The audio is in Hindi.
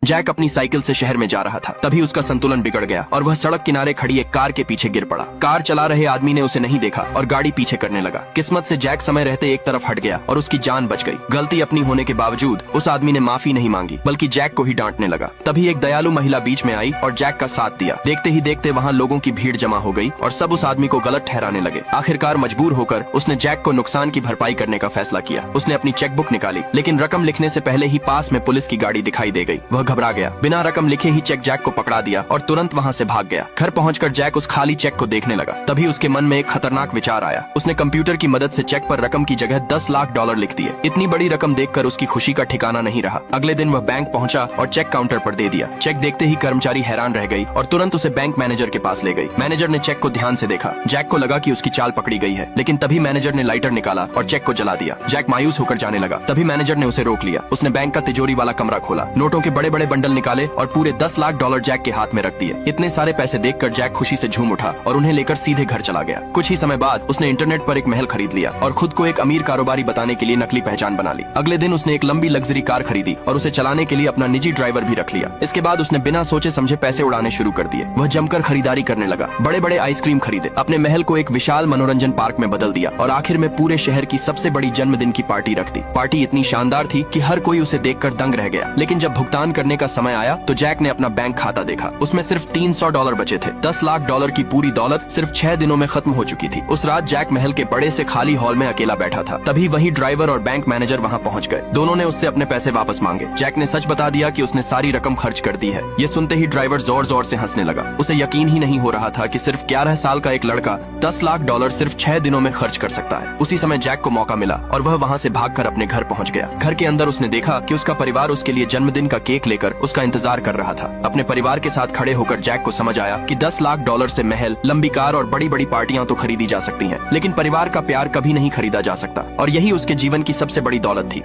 जैक अपनी साइकिल से शहर में जा रहा था, तभी उसका संतुलन बिगड़ गया और वह सड़क किनारे खड़ी एक कार के पीछे गिर पड़ा। कार चला रहे आदमी ने उसे नहीं देखा और गाड़ी पीछे करने लगा। किस्मत से जैक समय रहते एक तरफ हट गया और उसकी जान बच गई। गलती अपनी होने के बावजूद उस आदमी ने माफी नहीं मांगी, बल्कि जैक को ही डांटने लगा। तभी एक दयालु महिला बीच में आई और जैक का साथ दिया। देखते ही देखते वहाँ लोगों की भीड़ जमा हो गई और सब उस आदमी को गलत ठहराने लगे। आखिरकार मजबूर होकर उसने जैक को नुकसान की भरपाई करने का फैसला किया। उसने अपनी चेकबुक निकाली, लेकिन रकम लिखने से पहले ही पास में पुलिस की गाड़ी दिखाई दे गई। वह घबरा गया, बिना रकम लिखे ही चेक जैक को पकड़ा दिया और तुरंत वहाँ से भाग गया। घर पहुंचकर जैक उस खाली चेक को देखने लगा। तभी उसके मन में एक खतरनाक विचार आया। उसने कंप्यूटर की मदद से चेक पर रकम की जगह 10 लाख डॉलर लिख दिए। इतनी बड़ी रकम देखकर उसकी खुशी का ठिकाना नहीं रहा। अगले दिन वह बैंक पहुंचा और चेक काउंटर पर दे दिया। चेक देखते ही कर्मचारी हैरान रह गई और तुरंत उसे बैंक मैनेजर के पास ले गई। मैनेजर ने चेक को ध्यान से देखा। जैक को लगा कि उसकी चाल पकड़ी गई है, लेकिन तभी मैनेजर ने लाइटर निकाला और चेक को जला दिया। जैक मायूस होकर जाने लगा। तभी मैनेजर ने उसे रोक लिया। उसने बैंक का तिजोरी वाला कमरा खोला, नोटों के बड़े बड़े बंडल निकाले और पूरे 10 लाख डॉलर जैक के हाथ में रख दिए। इतने सारे पैसे देखकर जैक खुशी से झूम उठा और उन्हें लेकर सीधे घर चला गया। कुछ ही समय बाद उसने इंटरनेट पर एक महल खरीद लिया और खुद को एक अमीर कारोबारी बताने के लिए नकली पहचान बना ली। अगले दिन उसने एक लंबी लग्जरी कार खरीदी और उसे चलाने के लिए अपना निजी ड्राइवर भी रख लिया। इसके बाद उसने बिना सोचे समझे पैसे उड़ाने शुरू कर दिए। वह जमकर खरीदारी करने लगा, बड़े बड़े आइसक्रीम खरीदे, अपने महल को एक विशाल मनोरंजन पार्क में बदल दिया और आखिर में पूरे शहर की सबसे बड़ी जन्मदिन की पार्टी रख दी। पार्टी इतनी शानदार थी कि हर कोई उसे देखकर दंग रह गया। लेकिन जब भुगतान करने का समय आया तो जैक ने अपना बैंक खाता देखा। उसमें सिर्फ 300 डॉलर बचे थे। 10 लाख डॉलर की पूरी दौलत सिर्फ 6 दिनों में खत्म हो चुकी थी। उस रात जैक महल के बड़े से खाली हॉल में अकेला बैठा था। तभी वही ड्राइवर और बैंक मैनेजर वहाँ पहुँच गए। दोनों ने उससे अपने पैसे वापस मांगे। जैक ने सच बता दिया कि उसने सारी रकम खर्च कर दी है। ये सुनते ही ड्राइवर जोर जोर से हंसने लगा। उसे यकीन ही नहीं हो रहा था कि सिर्फ 11 साल का एक लड़का 10 लाख डॉलर सिर्फ 6 दिनों में खर्च कर सकता है। उसी समय जैक को मौका मिला और वह वहाँ से भागकर अपने घर पहुँच गया। घर के अंदर उसने देखा कि उसका परिवार उसके लिए जन्मदिन का केक लेकर उसका इंतजार कर रहा था। अपने परिवार के साथ खड़े होकर जैक को समझ आया कि 10 लाख डॉलर से महल, लंबी कार और बड़ी बड़ी पार्टियां तो खरीदी जा सकती हैं, लेकिन परिवार का प्यार कभी नहीं खरीदा जा सकता। और यही उसके जीवन की सबसे बड़ी दौलत थी।